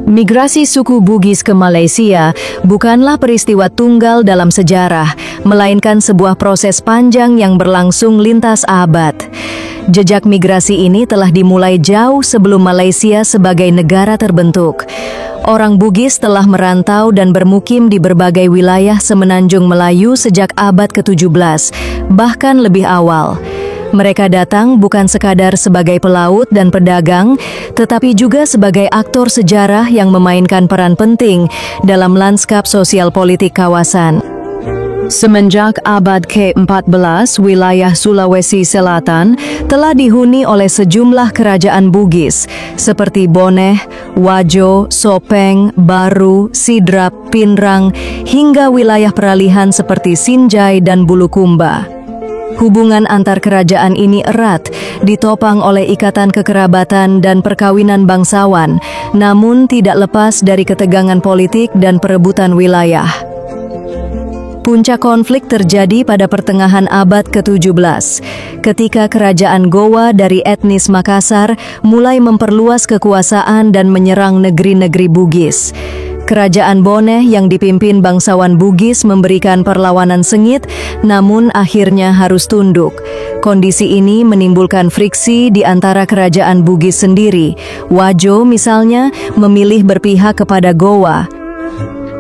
Migrasi suku Bugis ke Malaysia bukanlah peristiwa tunggal dalam sejarah, melainkan sebuah proses panjang yang berlangsung lintas abad. Jejak migrasi ini telah dimulai jauh sebelum Malaysia sebagai negara terbentuk. Orang Bugis telah merantau dan bermukim di berbagai wilayah semenanjung Melayu sejak abad ke-17, bahkan lebih awal. Mereka datang bukan sekadar sebagai pelaut dan pedagang, tetapi juga sebagai aktor sejarah yang memainkan peran penting dalam lanskap sosial politik kawasan. Semenjak abad ke-14, wilayah Sulawesi Selatan telah dihuni oleh sejumlah kerajaan Bugis, seperti Boneh, Wajo, Sopeng, Baru, Sidrap, Pinrang, hingga wilayah peralihan seperti Sinjai dan Bulukumba. Hubungan antar kerajaan ini erat, ditopang oleh ikatan kekerabatan dan perkawinan bangsawan, namun tidak lepas dari ketegangan politik dan perebutan wilayah. Puncak konflik terjadi pada pertengahan abad ke-17, ketika kerajaan Gowa dari etnis Makassar mulai memperluas kekuasaan dan menyerang negeri-negeri Bugis. Kerajaan Boneh yang dipimpin bangsawan Bugis memberikan perlawanan sengit, namun akhirnya harus tunduk. Kondisi ini menimbulkan friksi di antara kerajaan Bugis sendiri. Wajo misalnya memilih berpihak kepada Gowa.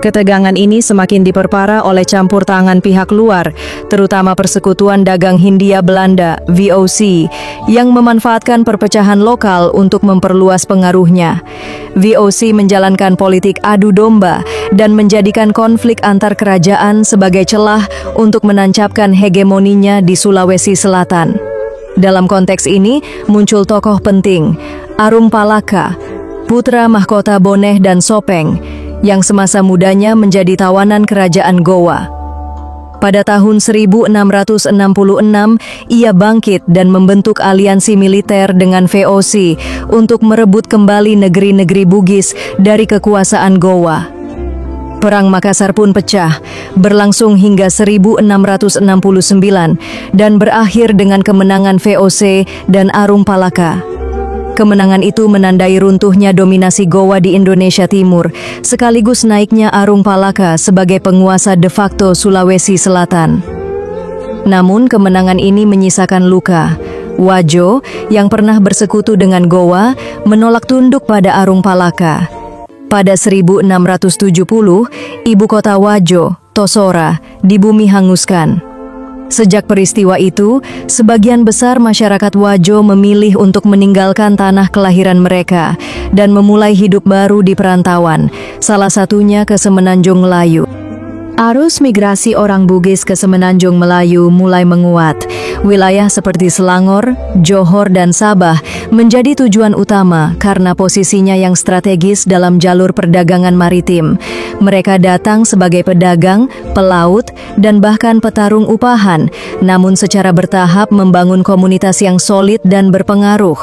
Ketegangan ini semakin diperparah oleh campur tangan pihak luar, terutama Persekutuan Dagang Hindia Belanda (VOC) yang memanfaatkan perpecahan lokal untuk memperluas pengaruhnya. VOC menjalankan politik adu domba dan menjadikan konflik antar kerajaan sebagai celah untuk menancapkan hegemoninya di Sulawesi Selatan. Dalam konteks ini muncul tokoh penting, Arum Palaka, putra mahkota Boneh dan Sopeng, yang semasa mudanya menjadi tawanan kerajaan Gowa. Pada tahun 1666, ia bangkit dan membentuk aliansi militer dengan VOC untuk merebut kembali negeri-negeri Bugis dari kekuasaan Gowa. Perang Makassar pun pecah, berlangsung hingga 1669 dan berakhir dengan kemenangan VOC dan Arum Palaka. Kemenangan itu menandai runtuhnya dominasi Gowa di Indonesia Timur, sekaligus naiknya Arum Palaka sebagai penguasa de facto Sulawesi Selatan. Namun kemenangan ini menyisakan luka. Wajo, yang pernah bersekutu dengan Gowa, menolak tunduk pada Arum Palaka. Pada 1670, ibu kota Wajo, Tosora, dibumi hanguskan. Sejak peristiwa itu, sebagian besar masyarakat Wajo memilih untuk meninggalkan tanah kelahiran mereka dan memulai hidup baru di perantauan, salah satunya ke Semenanjung Melayu. Arus migrasi orang Bugis ke Semenanjung Melayu mulai menguat. Wilayah seperti Selangor, Johor, dan Sabah menjadi tujuan utama karena posisinya yang strategis dalam jalur perdagangan maritim. Mereka datang sebagai pedagang, pelaut, dan bahkan petarung upahan, namun secara bertahap membangun komunitas yang solid dan berpengaruh.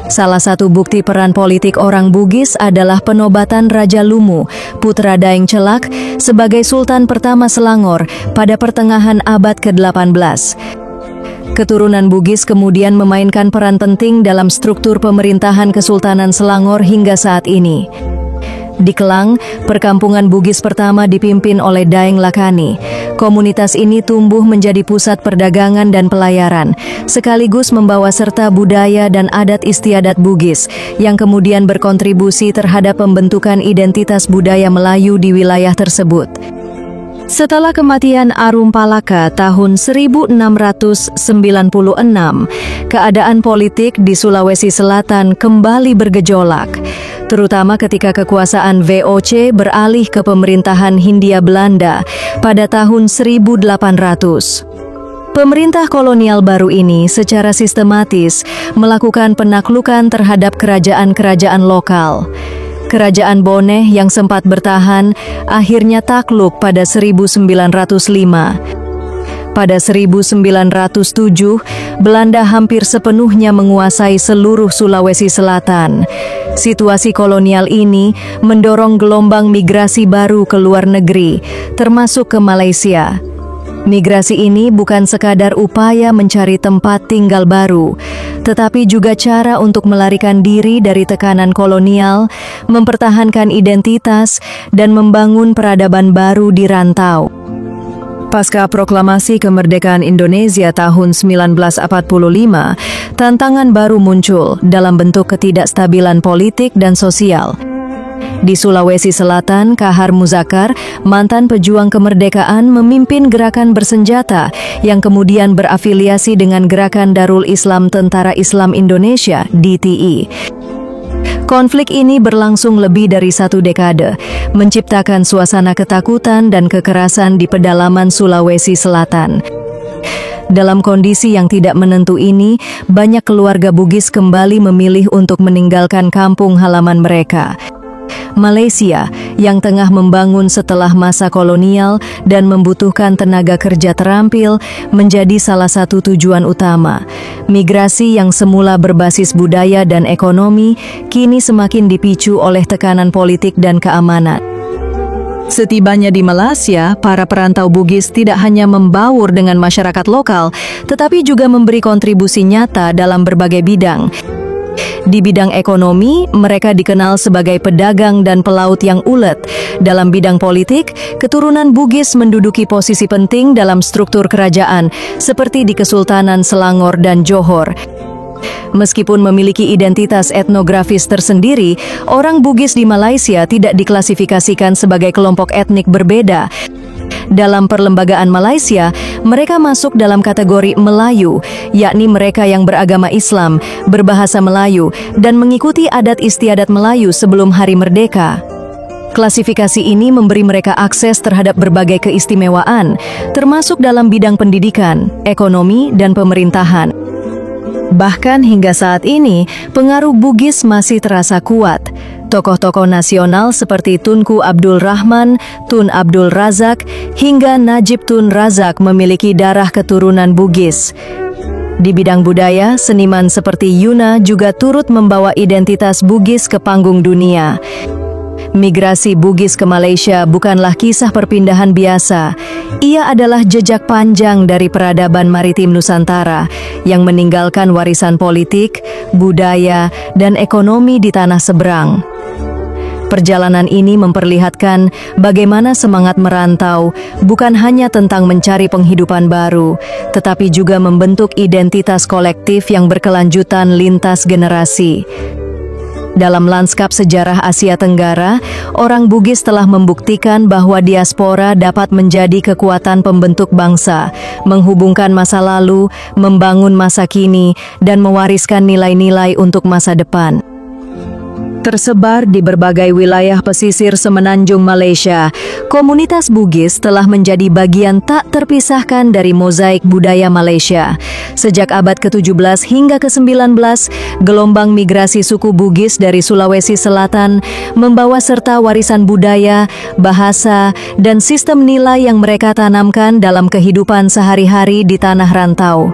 Salah satu bukti peran politik orang Bugis adalah penobatan Raja Lumu, putra Daeng Celak, sebagai Sultan pertama Selangor pada pertengahan abad ke-18. Keturunan Bugis kemudian memainkan peran penting dalam struktur pemerintahan Kesultanan Selangor hingga saat ini. Di Kelang, perkampungan Bugis pertama dipimpin oleh Daeng Lakani. Komunitas ini tumbuh menjadi pusat perdagangan dan pelayaran, sekaligus membawa serta budaya dan adat istiadat Bugis, yang kemudian berkontribusi terhadap pembentukan identitas budaya Melayu di wilayah tersebut. Setelah kematian Arum Palaka tahun 1696, keadaan politik di Sulawesi Selatan kembali bergejolak, terutama ketika kekuasaan VOC beralih ke pemerintahan Hindia Belanda pada tahun 1800. Pemerintah kolonial baru ini secara sistematis melakukan penaklukan terhadap kerajaan-kerajaan lokal. Kerajaan Boneh yang sempat bertahan akhirnya takluk pada 1905. Pada 1907, Belanda hampir sepenuhnya menguasai seluruh Sulawesi Selatan. Situasi kolonial ini mendorong gelombang migrasi baru ke luar negeri, termasuk ke Malaysia. Migrasi ini bukan sekadar upaya mencari tempat tinggal baru, tetapi juga cara untuk melarikan diri dari tekanan kolonial, mempertahankan identitas, dan membangun peradaban baru di rantau. Pasca proklamasi kemerdekaan Indonesia tahun 1945, tantangan baru muncul dalam bentuk ketidakstabilan politik dan sosial. Di Sulawesi Selatan, Kahar Muzakar, mantan pejuang kemerdekaan, memimpin gerakan bersenjata yang kemudian berafiliasi dengan Gerakan Darul Islam Tentara Islam Indonesia (DTI). Konflik ini berlangsung lebih dari 1 dekade, menciptakan suasana ketakutan dan kekerasan di pedalaman Sulawesi Selatan. Dalam kondisi yang tidak menentu ini, banyak keluarga Bugis kembali memilih untuk meninggalkan kampung halaman mereka. Malaysia, yang tengah membangun setelah masa kolonial dan membutuhkan tenaga kerja terampil, menjadi salah satu tujuan utama. Migrasi yang semula berbasis budaya dan ekonomi, kini semakin dipicu oleh tekanan politik dan keamanan. Setibanya di Malaysia, para perantau Bugis tidak hanya membaur dengan masyarakat lokal, tetapi juga memberi kontribusi nyata dalam berbagai bidang. Di bidang ekonomi, mereka dikenal sebagai pedagang dan pelaut yang ulet. Dalam bidang politik, keturunan Bugis menduduki posisi penting dalam struktur kerajaan, seperti di Kesultanan Selangor dan Johor. Meskipun memiliki identitas etnografis tersendiri, orang Bugis di Malaysia tidak diklasifikasikan sebagai kelompok etnik berbeda. Dalam perlembagaan Malaysia, mereka masuk dalam kategori Melayu, yakni mereka yang beragama Islam, berbahasa Melayu, dan mengikuti adat istiadat Melayu sebelum Hari Merdeka. Klasifikasi ini memberi mereka akses terhadap berbagai keistimewaan, termasuk dalam bidang pendidikan, ekonomi, dan pemerintahan. Bahkan hingga saat ini, pengaruh Bugis masih terasa kuat. Tokoh-tokoh nasional seperti Tunku Abdul Rahman, Tun Abdul Razak, hingga Najib Tun Razak memiliki darah keturunan Bugis. Di bidang budaya, seniman seperti Yuna juga turut membawa identitas Bugis ke panggung dunia. Migrasi Bugis ke Malaysia bukanlah kisah perpindahan biasa. Ia adalah jejak panjang dari peradaban maritim Nusantara yang meninggalkan warisan politik, budaya, dan ekonomi di tanah seberang. Perjalanan ini memperlihatkan bagaimana semangat merantau bukan hanya tentang mencari penghidupan baru, tetapi juga membentuk identitas kolektif yang berkelanjutan lintas generasi. Dalam lanskap sejarah Asia Tenggara, orang Bugis telah membuktikan bahwa diaspora dapat menjadi kekuatan pembentuk bangsa, menghubungkan masa lalu, membangun masa kini, dan mewariskan nilai-nilai untuk masa depan. Tersebar di berbagai wilayah pesisir semenanjung Malaysia, komunitas Bugis telah menjadi bagian tak terpisahkan dari mozaik budaya Malaysia. Sejak abad ke-17 hingga ke-19, gelombang migrasi suku Bugis dari Sulawesi Selatan membawa serta warisan budaya, bahasa, dan sistem nilai yang mereka tanamkan dalam kehidupan sehari-hari di tanah rantau.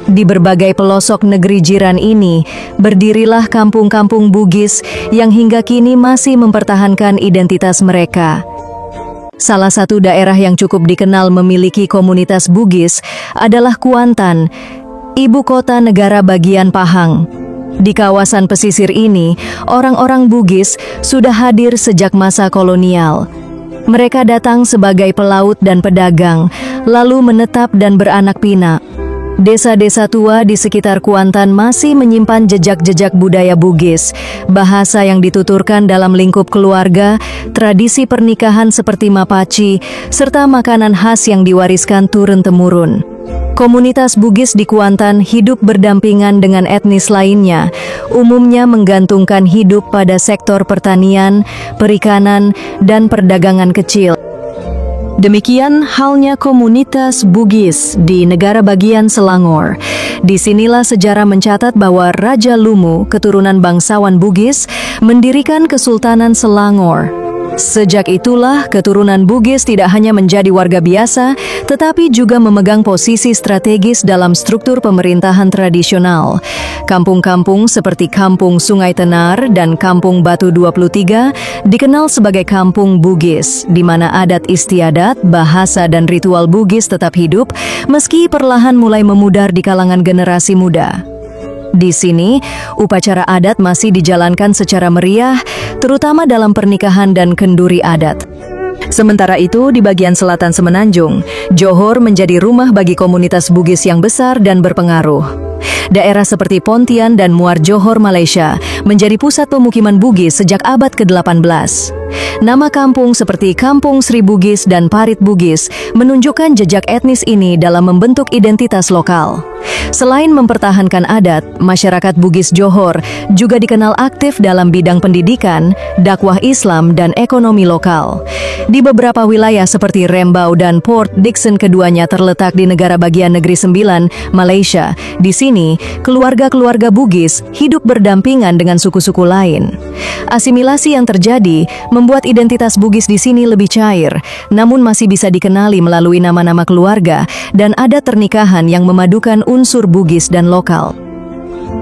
Di berbagai pelosok negeri jiran ini, berdirilah kampung-kampung Bugis yang hingga kini masih mempertahankan identitas mereka. Salah satu daerah yang cukup dikenal memiliki komunitas Bugis adalah Kuantan, ibu kota negara bagian Pahang. Di kawasan pesisir ini, orang-orang Bugis sudah hadir sejak masa kolonial. Mereka datang sebagai pelaut dan pedagang, lalu menetap dan beranak pinak. Desa-desa tua di sekitar Kuantan masih menyimpan jejak-jejak budaya Bugis, bahasa yang dituturkan dalam lingkup keluarga, tradisi pernikahan seperti mapaci, serta makanan khas yang diwariskan turun-temurun. Komunitas Bugis di Kuantan hidup berdampingan dengan etnis lainnya, umumnya menggantungkan hidup pada sektor pertanian, perikanan, dan perdagangan kecil. Demikian halnya komunitas Bugis di negara bagian Selangor. Disinilah sejarah mencatat bahwa Raja Lumu, keturunan bangsawan Bugis, mendirikan Kesultanan Selangor. Sejak itulah, keturunan Bugis tidak hanya menjadi warga biasa, tetapi juga memegang posisi strategis dalam struktur pemerintahan tradisional. Kampung-kampung seperti Kampung Sungai Tenar dan Kampung Batu 23 dikenal sebagai kampung Bugis, di mana adat istiadat, bahasa, dan ritual Bugis tetap hidup, meski perlahan mulai memudar di kalangan generasi muda. Di sini, upacara adat masih dijalankan secara meriah, terutama dalam pernikahan dan kenduri adat. Sementara itu, di bagian selatan Semenanjung, Johor menjadi rumah bagi komunitas Bugis yang besar dan berpengaruh. Daerah seperti Pontian dan Muar Johor, Malaysia, menjadi pusat pemukiman Bugis sejak abad ke-18. Nama kampung seperti Kampung Sri Bugis dan Parit Bugis menunjukkan jejak etnis ini dalam membentuk identitas lokal. Selain mempertahankan adat, masyarakat Bugis Johor juga dikenal aktif dalam bidang pendidikan, dakwah Islam, dan ekonomi lokal. Di beberapa wilayah seperti Rembau dan Port Dickson, keduanya terletak di negara bagian Negeri Sembilan, Malaysia. Di sini, keluarga-keluarga Bugis hidup berdampingan dengan suku-suku lain. Asimilasi yang terjadi membuat identitas Bugis di sini lebih cair, namun masih bisa dikenali melalui nama-nama keluarga dan adat pernikahan yang memadukan unsur Bugis dan lokal.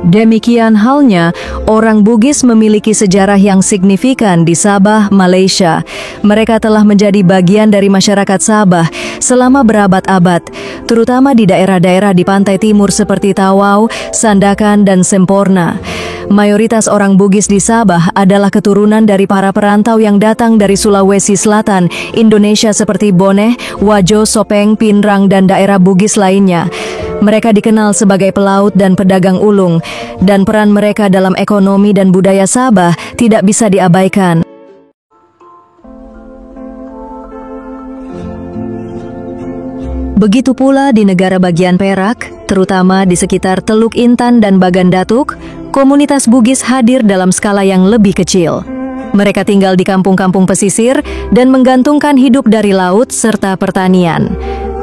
Demikian halnya, orang Bugis memiliki sejarah yang signifikan di Sabah, Malaysia. Mereka telah menjadi bagian dari masyarakat Sabah selama berabad-abad, terutama di daerah-daerah di pantai timur seperti Tawau, Sandakan, dan Semporna. Mayoritas orang Bugis di Sabah adalah keturunan dari para perantau yang datang dari Sulawesi Selatan, Indonesia seperti Boneh, Wajo, Sopeng, Pinrang, dan daerah Bugis lainnya. Mereka dikenal sebagai pelaut dan pedagang ulung, dan peran mereka dalam ekonomi dan budaya Sabah tidak bisa diabaikan. Begitu pula di negara bagian Perak, terutama di sekitar Teluk Intan dan Bagan Datuk, komunitas Bugis hadir dalam skala yang lebih kecil. Mereka tinggal di kampung-kampung pesisir dan menggantungkan hidup dari laut serta pertanian.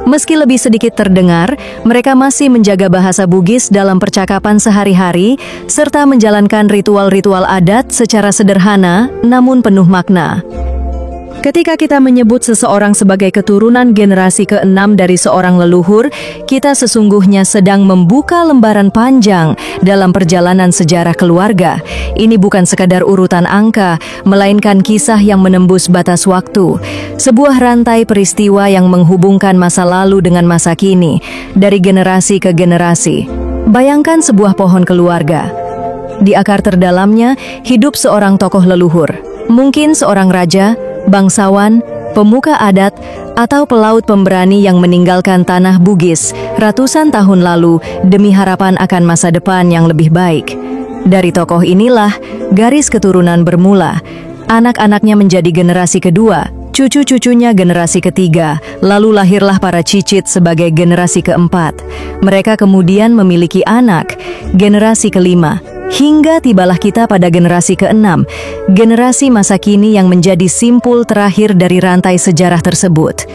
Meski lebih sedikit terdengar, mereka masih menjaga bahasa Bugis dalam percakapan sehari-hari, serta menjalankan ritual-ritual adat secara sederhana namun penuh makna. Ketika kita menyebut seseorang sebagai keturunan generasi ke-6 dari seorang leluhur, kita sesungguhnya sedang membuka lembaran panjang dalam perjalanan sejarah keluarga. Ini bukan sekadar urutan angka, melainkan kisah yang menembus batas waktu. Sebuah rantai peristiwa yang menghubungkan masa lalu dengan masa kini, dari generasi ke generasi. Bayangkan sebuah pohon keluarga. Di akar terdalamnya, hidup seorang tokoh leluhur. Mungkin seorang raja, bangsawan, pemuka adat, atau pelaut pemberani yang meninggalkan tanah Bugis ratusan tahun lalu demi harapan akan masa depan yang lebih baik. Dari tokoh inilah garis keturunan bermula. Anak-anaknya menjadi generasi kedua, cucu-cucunya generasi ketiga, lalu lahirlah para cicit sebagai generasi keempat. Mereka kemudian memiliki anak, generasi kelima. Hingga tibalah kita pada generasi ke-6, generasi masa kini yang menjadi simpul terakhir dari rantai sejarah tersebut.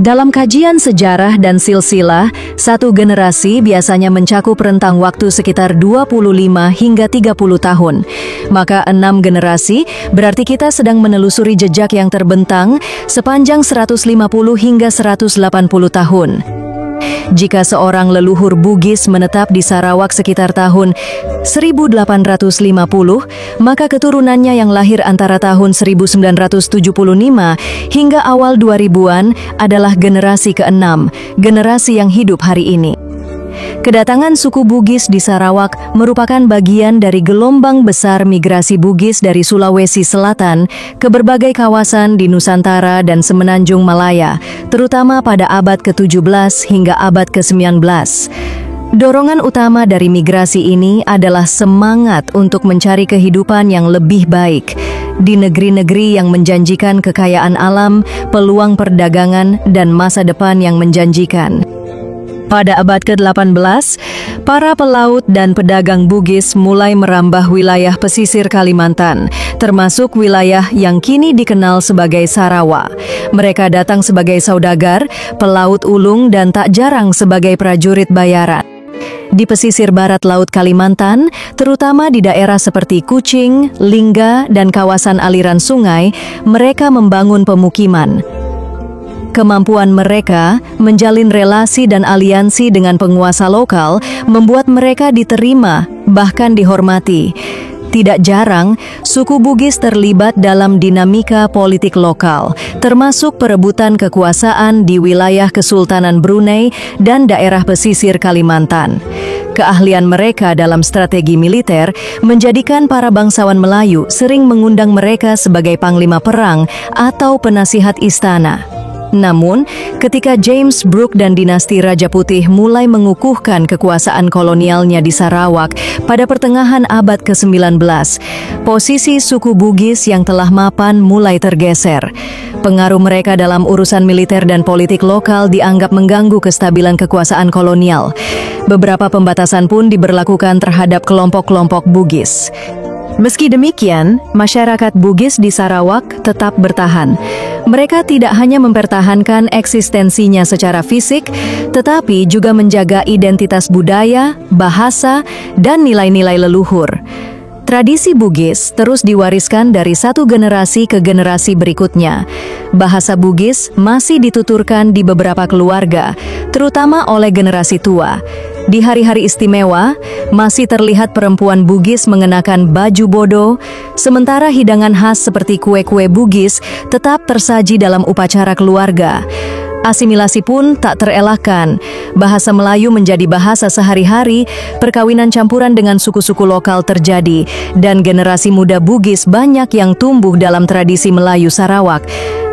Dalam kajian sejarah dan silsilah, satu generasi biasanya mencakup rentang waktu sekitar 25 hingga 30 tahun. Maka 6 generasi berarti kita sedang menelusuri jejak yang terbentang sepanjang 150 hingga 180 tahun. Jika seorang leluhur Bugis menetap di Sarawak sekitar tahun 1850, maka keturunannya yang lahir antara tahun 1975 hingga awal 2000-an adalah generasi ke-6, generasi yang hidup hari ini. Kedatangan suku Bugis di Sarawak merupakan bagian dari gelombang besar migrasi Bugis dari Sulawesi Selatan ke berbagai kawasan di Nusantara dan Semenanjung Malaya, terutama pada abad ke-17 hingga abad ke-19. Dorongan utama dari migrasi ini adalah semangat untuk mencari kehidupan yang lebih baik di negeri-negeri yang menjanjikan kekayaan alam, peluang perdagangan, dan masa depan yang menjanjikan. Pada abad ke-18, para pelaut dan pedagang Bugis mulai merambah wilayah pesisir Kalimantan, termasuk wilayah yang kini dikenal sebagai Sarawak. Mereka datang sebagai saudagar, pelaut ulung, dan tak jarang sebagai prajurit bayaran. Di pesisir barat Laut Kalimantan, terutama di daerah seperti Kuching, Lingga, dan kawasan aliran sungai, mereka membangun pemukiman. Kemampuan mereka menjalin relasi dan aliansi dengan penguasa lokal membuat mereka diterima, bahkan dihormati. Tidak jarang, suku Bugis terlibat dalam dinamika politik lokal, termasuk perebutan kekuasaan di wilayah Kesultanan Brunei dan daerah pesisir Kalimantan. Keahlian mereka dalam strategi militer menjadikan para bangsawan Melayu sering mengundang mereka sebagai panglima perang atau penasihat istana. Namun, ketika James Brooke dan dinasti Raja Putih mulai mengukuhkan kekuasaan kolonialnya di Sarawak pada pertengahan abad ke-19, posisi suku Bugis yang telah mapan mulai tergeser. Pengaruh mereka dalam urusan militer dan politik lokal dianggap mengganggu kestabilan kekuasaan kolonial. Beberapa pembatasan pun diberlakukan terhadap kelompok-kelompok Bugis. Meski demikian, masyarakat Bugis di Sarawak tetap bertahan. Mereka tidak hanya mempertahankan eksistensinya secara fisik, tetapi juga menjaga identitas budaya, bahasa, dan nilai-nilai leluhur. Tradisi Bugis terus diwariskan dari satu generasi ke generasi berikutnya. Bahasa Bugis masih dituturkan di beberapa keluarga, terutama oleh generasi tua. Di hari-hari istimewa, masih terlihat perempuan Bugis mengenakan baju bodo, sementara hidangan khas seperti kue-kue Bugis tetap tersaji dalam upacara keluarga. Asimilasi pun tak terelakkan. Bahasa Melayu menjadi bahasa sehari-hari, perkawinan campuran dengan suku-suku lokal terjadi, dan generasi muda Bugis banyak yang tumbuh dalam tradisi Melayu Sarawak.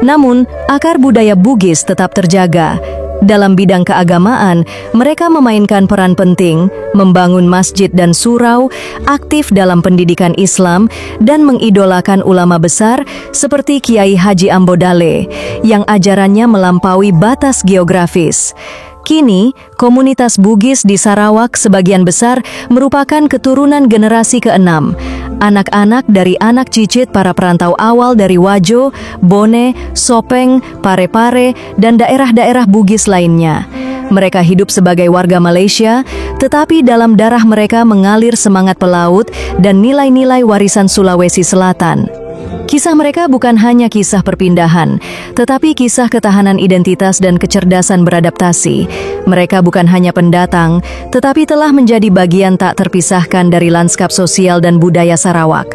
Namun, akar budaya Bugis tetap terjaga. Dalam bidang keagamaan, mereka memainkan peran penting, membangun masjid dan surau, aktif dalam pendidikan Islam, dan mengidolakan ulama besar seperti Kiai Haji Ambodale, yang ajarannya melampaui batas geografis. Kini, komunitas Bugis di Sarawak sebagian besar merupakan keturunan generasi ke-6. Anak-anak dari anak cicit para perantau awal dari Wajo, Bone, Sopeng, Pare-Pare, dan daerah-daerah Bugis lainnya. Mereka hidup sebagai warga Malaysia, tetapi dalam darah mereka mengalir semangat pelaut dan nilai-nilai warisan Sulawesi Selatan. Kisah mereka bukan hanya kisah perpindahan, tetapi kisah ketahanan identitas dan kecerdasan beradaptasi. Mereka bukan hanya pendatang, tetapi telah menjadi bagian tak terpisahkan dari lanskap sosial dan budaya Sarawak.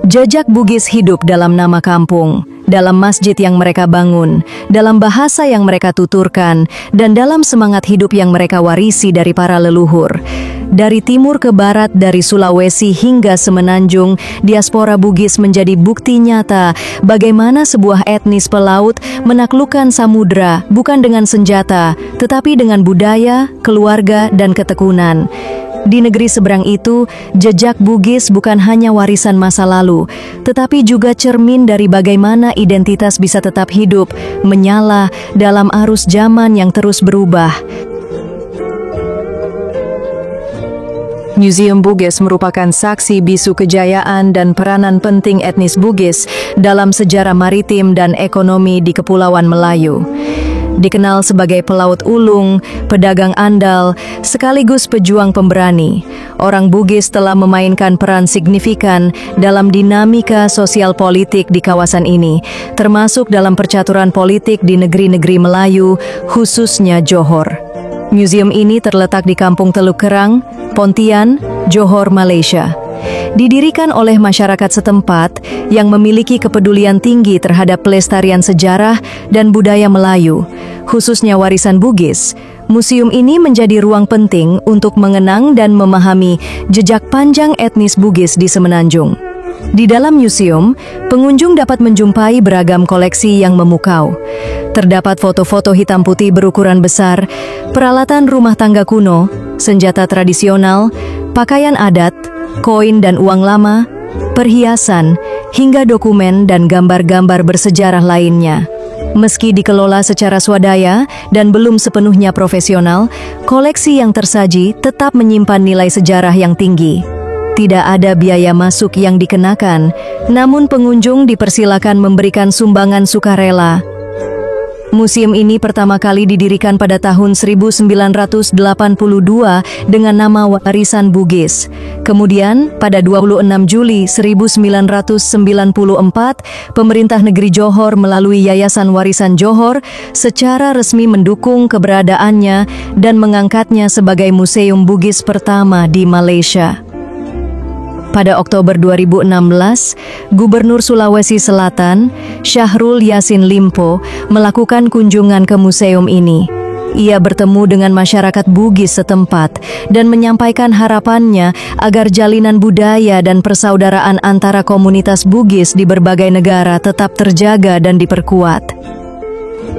Jejak Bugis hidup dalam nama kampung, dalam masjid yang mereka bangun, dalam bahasa yang mereka tuturkan, dan dalam semangat hidup yang mereka warisi dari para leluhur. Dari timur ke barat, dari Sulawesi hingga Semenanjung, diaspora Bugis menjadi bukti nyata bagaimana sebuah etnis pelaut menaklukkan samudra bukan dengan senjata, tetapi dengan budaya, keluarga, dan ketekunan. Di negeri seberang itu, jejak Bugis bukan hanya warisan masa lalu, tetapi juga cermin dari bagaimana identitas bisa tetap hidup, menyala dalam arus zaman yang terus berubah. Museum Bugis merupakan saksi bisu kejayaan dan peranan penting etnis Bugis dalam sejarah maritim dan ekonomi di Kepulauan Melayu. Dikenal sebagai pelaut ulung, pedagang andal, sekaligus pejuang pemberani, orang Bugis telah memainkan peran signifikan dalam dinamika sosial politik di kawasan ini, termasuk dalam percaturan politik di negeri-negeri Melayu, khususnya Johor. Museum ini terletak di Kampung Teluk Kerang, Pontian, Johor, Malaysia. Didirikan oleh masyarakat setempat yang memiliki kepedulian tinggi terhadap pelestarian sejarah dan budaya Melayu, khususnya warisan Bugis. Museum ini menjadi ruang penting untuk mengenang dan memahami jejak panjang etnis Bugis di Semenanjung. Di dalam museum, pengunjung dapat menjumpai beragam koleksi yang memukau. Terdapat foto-foto hitam putih berukuran besar, peralatan rumah tangga kuno, senjata tradisional, pakaian adat, koin dan uang lama, perhiasan, hingga dokumen dan gambar-gambar bersejarah lainnya. Meski dikelola secara swadaya dan belum sepenuhnya profesional, koleksi yang tersaji tetap menyimpan nilai sejarah yang tinggi. Tidak ada biaya masuk yang dikenakan, namun pengunjung dipersilakan memberikan sumbangan sukarela. Museum ini pertama kali didirikan pada tahun 1982 dengan nama Warisan Bugis. Kemudian, pada 26 Juli 1994, pemerintah negeri Johor melalui Yayasan Warisan Johor secara resmi mendukung keberadaannya dan mengangkatnya sebagai museum Bugis pertama di Malaysia. Pada Oktober 2016, Gubernur Sulawesi Selatan, Syahrul Yassin Limpo, melakukan kunjungan ke museum ini. Ia bertemu dengan masyarakat Bugis setempat dan menyampaikan harapannya agar jalinan budaya dan persaudaraan antara komunitas Bugis di berbagai negara tetap terjaga dan diperkuat.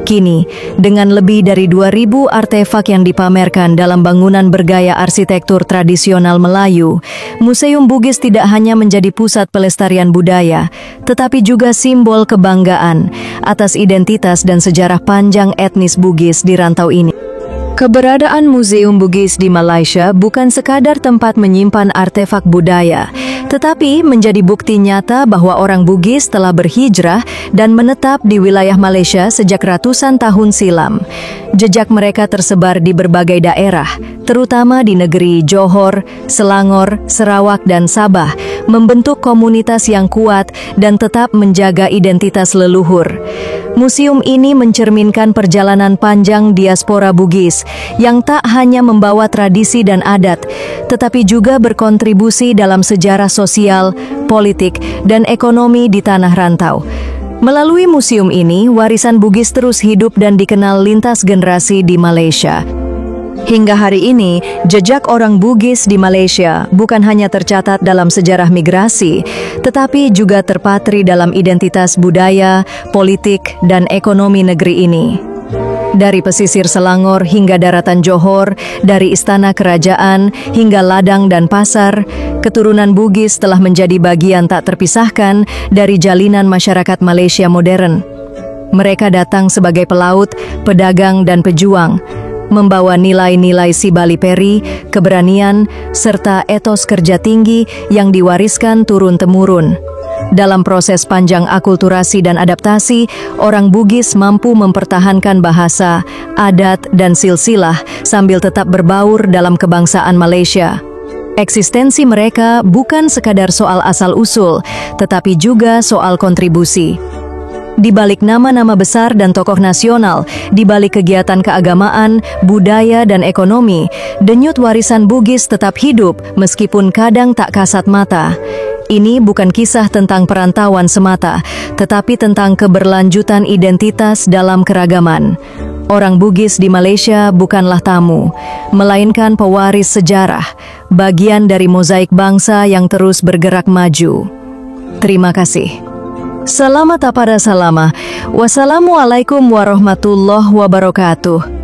Kini, dengan lebih dari 2.000 artefak yang dipamerkan dalam bangunan bergaya arsitektur tradisional Melayu, Museum Bugis tidak hanya menjadi pusat pelestarian budaya, tetapi juga simbol kebanggaan atas identitas dan sejarah panjang etnis Bugis di rantau ini. Keberadaan Museum Bugis di Malaysia bukan sekadar tempat menyimpan artefak budaya, tetapi menjadi bukti nyata bahwa orang Bugis telah berhijrah dan menetap di wilayah Malaysia sejak ratusan tahun silam. Jejak mereka tersebar di berbagai daerah, terutama di negeri Johor, Selangor, Sarawak, dan Sabah, membentuk komunitas yang kuat dan tetap menjaga identitas leluhur. Museum ini mencerminkan perjalanan panjang diaspora Bugis yang tak hanya membawa tradisi dan adat, tetapi juga berkontribusi dalam sejarah sosial, politik, dan ekonomi di tanah rantau. Melalui museum ini, warisan Bugis terus hidup dan dikenal lintas generasi di Malaysia. Hingga hari ini, jejak orang Bugis di Malaysia bukan hanya tercatat dalam sejarah migrasi, tetapi juga terpatri dalam identitas budaya, politik, dan ekonomi negeri ini. Dari pesisir Selangor hingga daratan Johor, dari istana kerajaan hingga ladang dan pasar, keturunan Bugis telah menjadi bagian tak terpisahkan dari jalinan masyarakat Malaysia modern. Mereka datang sebagai pelaut, pedagang, dan pejuang, membawa nilai-nilai Si Bali Peri, keberanian, serta etos kerja tinggi yang diwariskan turun-temurun. Dalam proses panjang akulturasi dan adaptasi, orang Bugis mampu mempertahankan bahasa, adat, dan silsilah sambil tetap berbaur dalam kebangsaan Malaysia. Eksistensi mereka bukan sekadar soal asal-usul, tetapi juga soal kontribusi. Di balik nama-nama besar dan tokoh nasional, di balik kegiatan keagamaan, budaya, dan ekonomi, denyut warisan Bugis tetap hidup meskipun kadang tak kasat mata. Ini bukan kisah tentang perantauan semata, tetapi tentang keberlanjutan identitas dalam keragaman. Orang Bugis di Malaysia bukanlah tamu, melainkan pewaris sejarah, bagian dari mozaik bangsa yang terus bergerak maju. Terima kasih. Selamat tapada salama. Wassalamualaikum warahmatullahi wabarakatuh.